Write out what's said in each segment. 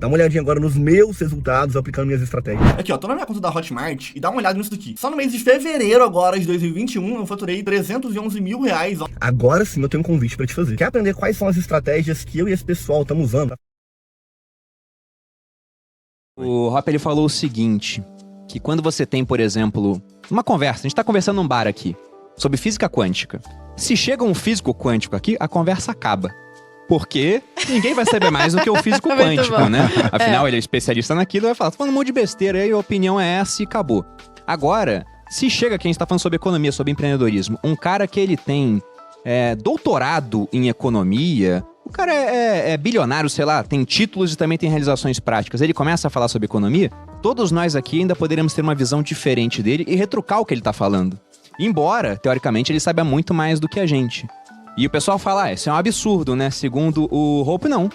Dá uma olhadinha agora nos meus resultados aplicando minhas estratégias. Aqui, ó, tô na minha conta da Hotmart e dá uma olhada nisso daqui. Só no mês de fevereiro agora de 2021 eu faturei R$311 mil, ó. Agora sim eu tenho um convite pra te fazer. Quer aprender quais são as estratégias que eu e esse pessoal estamos usando? O Hop, ele falou o seguinte, que quando você tem, por exemplo, uma conversa, a gente tá conversando num bar aqui, sobre física quântica. Se chega um físico quântico aqui, a conversa acaba. Porque ninguém vai saber mais do que o físico quântico, né? Afinal, ele é especialista naquilo, vai falar, tô falando um monte de besteira, aí a opinião é essa e acabou. Agora, se chega aqui, a gente tá falando sobre economia, sobre empreendedorismo, um cara que ele tem doutorado em economia, o cara é bilionário, sei lá, tem títulos e também tem realizações práticas, ele começa a falar sobre economia, todos nós aqui ainda poderíamos ter uma visão diferente dele e retrucar o que ele tá falando. Embora, teoricamente, ele saiba muito mais do que a gente. E o pessoal fala, isso é um absurdo, né? Segundo o Hope, não.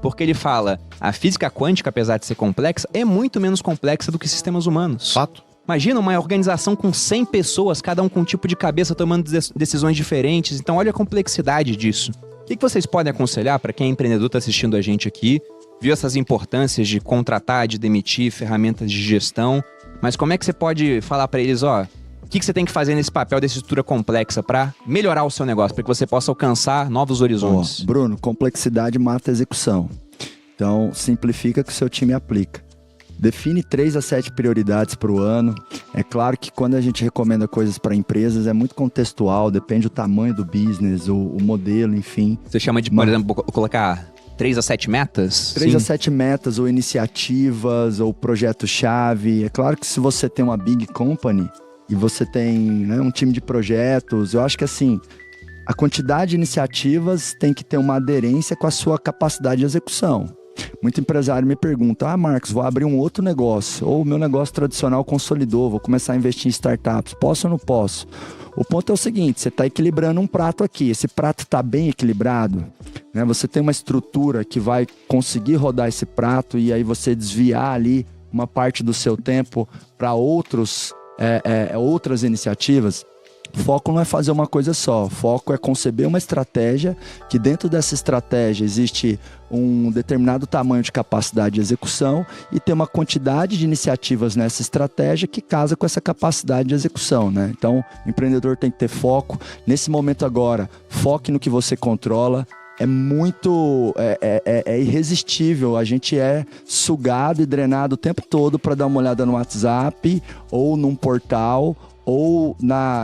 Porque ele fala, a física quântica, apesar de ser complexa, é muito menos complexa do que sistemas humanos. Fato. Imagina uma organização com 100 pessoas, cada um com um tipo de cabeça tomando decisões diferentes. Então olha a complexidade disso. O que vocês podem aconselhar para quem é empreendedor, está assistindo a gente aqui, viu essas importâncias de contratar, de demitir, ferramentas de gestão, mas como é que você pode falar para eles, ó, o que você tem que fazer nesse papel dessa estrutura complexa para melhorar o seu negócio, para que você possa alcançar novos horizontes? Bruno, complexidade mata a execução. Então, simplifica que o seu time aplica. Define 3 a 7 prioridades para o ano. É claro que quando a gente recomenda coisas para empresas, é muito contextual, depende do tamanho do business, o modelo, enfim. Você chama de, por exemplo, colocar 3 a 7 metas? 3 a 7 metas, ou iniciativas, ou projeto-chave. É claro que se você tem uma big company e você tem, né, um time de projetos, eu acho que assim, a quantidade de iniciativas tem que ter uma aderência com a sua capacidade de execução. Muito empresário me pergunta, Marcos, vou abrir um outro negócio, ou o meu negócio tradicional consolidou, vou começar a investir em startups, posso ou não posso? O ponto é o seguinte, você está equilibrando um prato aqui, esse prato está bem equilibrado, né? Você tem uma estrutura que vai conseguir rodar esse prato e aí você desviar ali uma parte do seu tempo para outras iniciativas. Foco não é fazer uma coisa só, foco é conceber uma estratégia, que dentro dessa estratégia existe um determinado tamanho de capacidade de execução e ter uma quantidade de iniciativas nessa estratégia que casa com essa capacidade de execução, né? Então, o empreendedor tem que ter foco. Nesse momento agora, foque no que você controla. É muito irresistível, a gente é sugado e drenado o tempo todo para dar uma olhada no WhatsApp ou num portal ou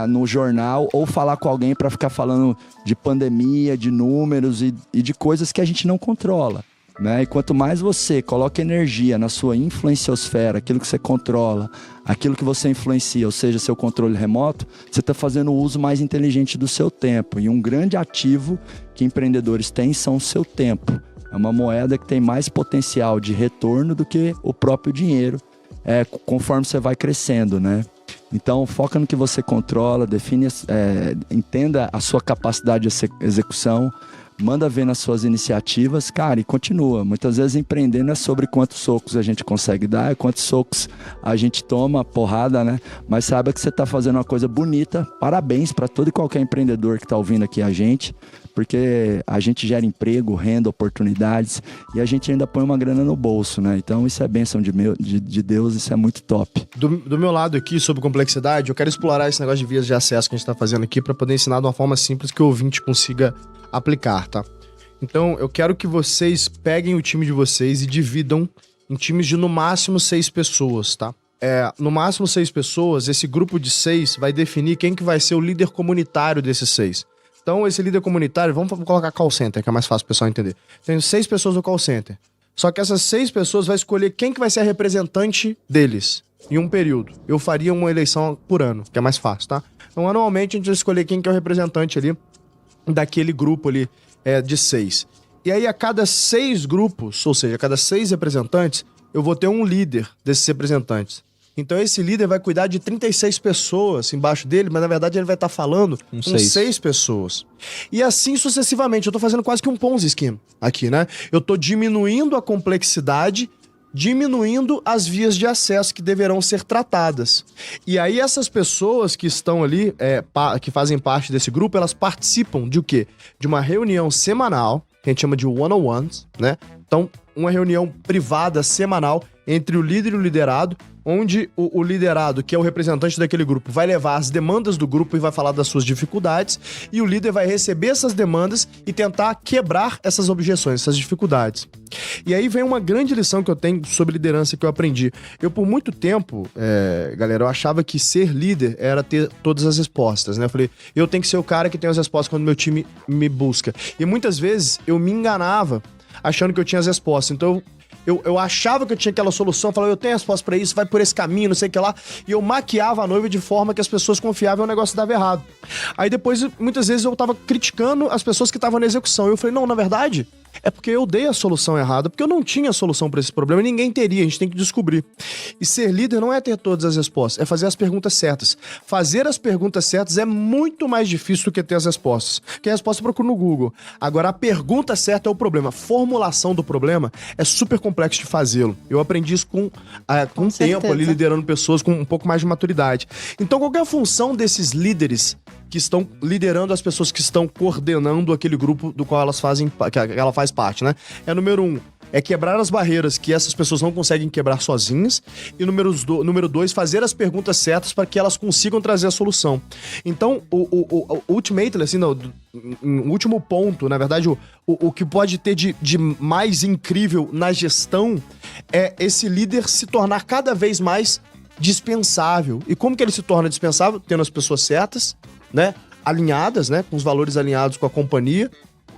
no jornal, ou falar com alguém para ficar falando de pandemia, de números e de coisas que a gente não controla, né? E quanto mais você coloca energia na sua influenciosfera, aquilo que você controla, aquilo que você influencia, ou seja, seu controle remoto, você está fazendo o uso mais inteligente do seu tempo. E um grande ativo que empreendedores têm são o seu tempo. É uma moeda que tem mais potencial de retorno do que o próprio dinheiro, conforme você vai crescendo, né? Então, foca no que você controla, entenda a sua capacidade de execução, manda ver nas suas iniciativas, cara, e continua. Muitas vezes empreender não é sobre quantos socos a gente consegue dar, é quantos socos a gente toma, porrada, né? Mas saiba que você está fazendo uma coisa bonita. Parabéns para todo e qualquer empreendedor que está ouvindo aqui a gente, porque a gente gera emprego, renda, oportunidades e a gente ainda põe uma grana no bolso, né? Então isso é bênção de Deus, isso é muito top. Do meu lado aqui, sobre complexidade, eu quero explorar esse negócio de vias de acesso que a gente está fazendo aqui para poder ensinar de uma forma simples que o ouvinte consiga aplicar, tá? Então, eu quero que vocês peguem o time de vocês e dividam em times de no máximo 6 pessoas, tá? No máximo 6 pessoas, esse grupo de 6 vai definir quem que vai ser o líder comunitário desses 6. Então, esse líder comunitário, vamos colocar call center, que é mais fácil o pessoal entender. Tem 6 pessoas no call center. Só que essas 6 pessoas vão escolher quem que vai ser a representante deles em um período. Eu faria uma eleição por ano, que é mais fácil, tá? Então, anualmente, a gente vai escolher quem que é o representante ali daquele grupo ali de 6. E aí, a cada 6 grupos, ou seja, a cada 6 representantes, eu vou ter um líder desses representantes. Então, esse líder vai cuidar de 36 pessoas embaixo dele, mas, na verdade, ele vai estar falando com 6 pessoas. E assim sucessivamente. Eu tô fazendo quase que um Ponzi scheme aqui, né? Eu tô diminuindo a complexidade, diminuindo as vias de acesso que deverão ser tratadas. E aí essas pessoas que estão ali, que fazem parte desse grupo, elas participam de o quê? De uma reunião semanal, que a gente chama de one-on-ones, né? Então, uma reunião privada, semanal, entre o líder e o liderado, onde o liderado, que é o representante daquele grupo, vai levar as demandas do grupo e vai falar das suas dificuldades, e o líder vai receber essas demandas e tentar quebrar essas objeções, essas dificuldades. E aí vem uma grande lição que eu tenho sobre liderança que eu aprendi. Eu, por muito tempo, galera, eu achava que ser líder era ter todas as respostas, né? Eu falei, eu tenho que ser o cara que tem as respostas quando meu time me busca. E muitas vezes eu me enganava achando que eu tinha as respostas. Então, eu achava que eu tinha aquela solução, falava, eu tenho a resposta pra isso, vai por esse caminho, não sei o que lá, e eu maquiava a noiva de forma que as pessoas confiavam e o negócio dava errado. Aí depois, muitas vezes, eu tava criticando as pessoas que estavam na execução, e eu falei, não, na verdade, é porque eu dei a solução errada, porque eu não tinha solução pra esse problema, e ninguém teria, a gente tem que descobrir. E ser líder não é ter todas as respostas, é fazer as perguntas certas. Fazer as perguntas certas é muito mais difícil do que ter as respostas, porque a resposta eu procuro no Google. Agora, a pergunta certa é o problema. A formulação do problema é super complexo de fazê-lo. Eu aprendi isso com tempo ali, liderando pessoas com um pouco mais de maturidade. Então, qual que é a função desses líderes que estão liderando as pessoas que estão coordenando aquele grupo do qual ela faz parte, né? Número 1, é quebrar as barreiras que essas pessoas não conseguem quebrar sozinhas. E número 2, fazer as perguntas certas para que elas consigam trazer a solução. Então, o ultimately, assim, o último ponto, na verdade, o que pode ter de mais incrível na gestão é esse líder se tornar cada vez mais dispensável. E como que ele se torna dispensável? Tendo as pessoas certas, né? Alinhadas, né? Com os valores alinhados com a companhia,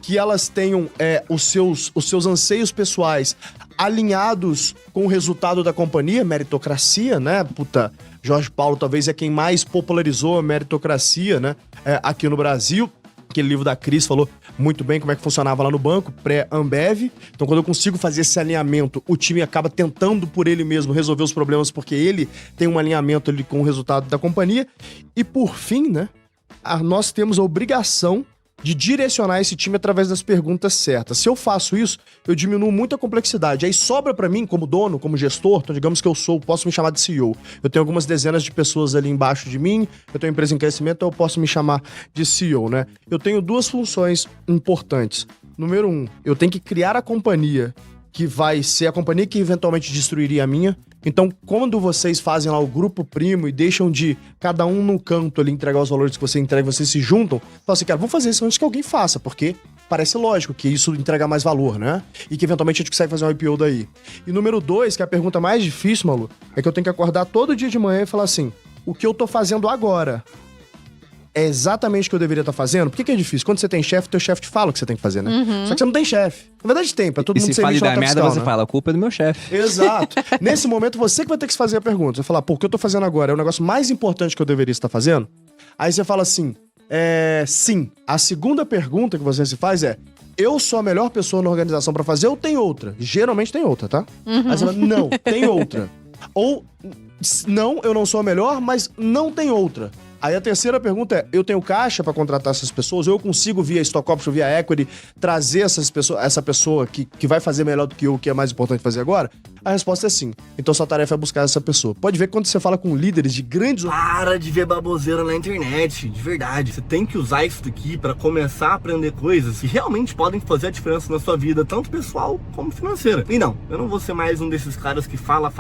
que elas tenham os seus anseios pessoais alinhados com o resultado da companhia, meritocracia, né? Jorge Paulo talvez é quem mais popularizou a meritocracia, né? Aqui no Brasil. Aquele livro da Cris falou muito bem como é que funcionava lá no banco, pré-Ambev. Então, quando eu consigo fazer esse alinhamento, o time acaba tentando por ele mesmo resolver os problemas, porque ele tem um alinhamento ali com o resultado da companhia. E, por fim, né? Nós temos a obrigação de direcionar esse time através das perguntas certas. Se eu faço isso, eu diminuo muito a complexidade. Aí sobra pra mim, como dono, como gestor, então digamos que posso me chamar de CEO. Eu tenho algumas dezenas de pessoas ali embaixo de mim, eu tenho uma empresa em crescimento, então eu posso me chamar de CEO, né? Eu tenho duas funções importantes. Número 1, eu tenho que criar a companhia que vai ser a companhia que eventualmente destruiria a minha. Então, quando vocês fazem lá o grupo primo e deixam de cada um no canto ali entregar os valores que você entrega, vocês se juntam, falam assim, cara, vamos fazer isso antes que alguém faça, porque parece lógico que isso entrega mais valor, né? E que eventualmente a gente consegue fazer um IPO daí. E número 2, que é a pergunta mais difícil, Malu, é que eu tenho que acordar todo dia de manhã e falar assim, o que eu tô fazendo agora é exatamente o que eu deveria estar fazendo? Por que é difícil? Quando você tem chefe, teu chefe te fala o que você tem que fazer, né? Só que você não tem chefe. Na verdade tem, pra todo mundo ser lixo. E se fala da merda, fiscal, você né? fala, a culpa é do meu chefe. Exato. Nesse momento, você que vai ter que fazer a pergunta. Você vai falar, pô, o que eu tô fazendo agora é o negócio mais importante que eu deveria estar fazendo? Aí você fala assim, sim. A segunda pergunta que você se faz é, eu sou a melhor pessoa na organização pra fazer ou tem outra? Geralmente tem outra, tá? Aí você fala, não, tem outra. Ou, não, eu não sou a melhor, mas não tem outra. Aí a terceira pergunta é, eu tenho caixa pra contratar essas pessoas? Eu consigo via stock option, via equity, trazer essa pessoa que vai fazer melhor do que eu, que é mais importante fazer agora? A resposta é sim. Então sua tarefa é buscar essa pessoa. Pode ver que quando você fala com líderes de grandes... Para de ver baboseira na internet, de verdade. Você tem que usar isso daqui pra começar a aprender coisas que realmente podem fazer a diferença na sua vida, tanto pessoal como financeira. E não, eu não vou ser mais um desses caras que fala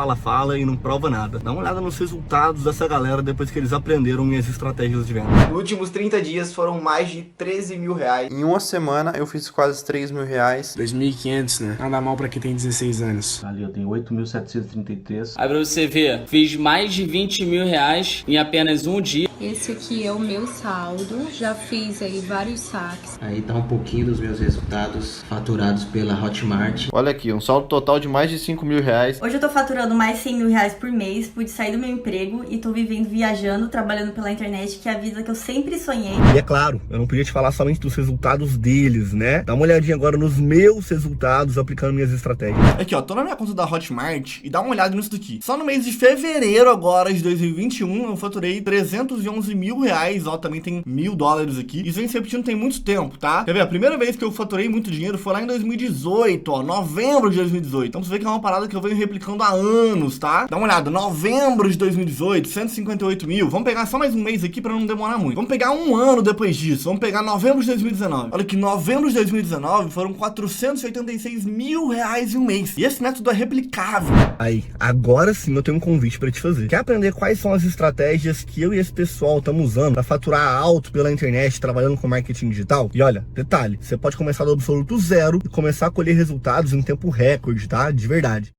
e não prova nada. Dá uma olhada nos resultados dessa galera depois que eles aprenderam minhas estratégias de venda. Nos últimos 30 dias foram mais de 13 mil reais. Em uma semana eu fiz quase 3 mil reais. 2.500, né? Nada mal pra quem tem 16 anos. Ali eu tenho 8.733. Aí pra você ver, fiz mais de 20 mil reais em apenas um dia. Esse aqui é o meu saldo, já fiz aí vários saques. Aí tá um pouquinho dos meus resultados faturados pela Hotmart. Olha aqui, um saldo total de mais de 5 mil reais. Hoje eu tô faturando mais de 100 mil reais por mês, pude sair do meu emprego e tô vivendo, viajando, trabalhando pela internet, que é a vida que eu sempre sonhei. E é claro, eu não podia te falar somente dos resultados deles, né? Dá uma olhadinha agora nos meus resultados aplicando minhas estratégias. Aqui, ó, tô na minha conta da Hotmart e dá uma olhada nisso daqui. Só no mês de fevereiro agora de 2021 eu faturei 311 311 mil reais, ó, também tem $1.000 aqui. Isso vem se repetindo tem muito tempo, tá? Quer ver? A primeira vez que eu faturei muito dinheiro foi lá em 2018, ó, novembro de 2018. Então você vê que é uma parada que eu venho replicando há anos, tá? Dá uma olhada, novembro de 2018, 158 mil. Vamos pegar só mais um mês aqui pra não demorar muito. Vamos pegar um ano depois disso. Vamos pegar novembro de 2019. Olha que novembro de 2019 foram 486 mil reais em um mês. E esse método é replicável. Aí, agora sim eu tenho um convite pra te fazer. Quer aprender quais são as estratégias que eu e esse pessoal estamos usando pra faturar alto pela internet, trabalhando com marketing digital? E olha, detalhe, você pode começar do absoluto zero e começar a colher resultados em tempo recorde, tá? De verdade.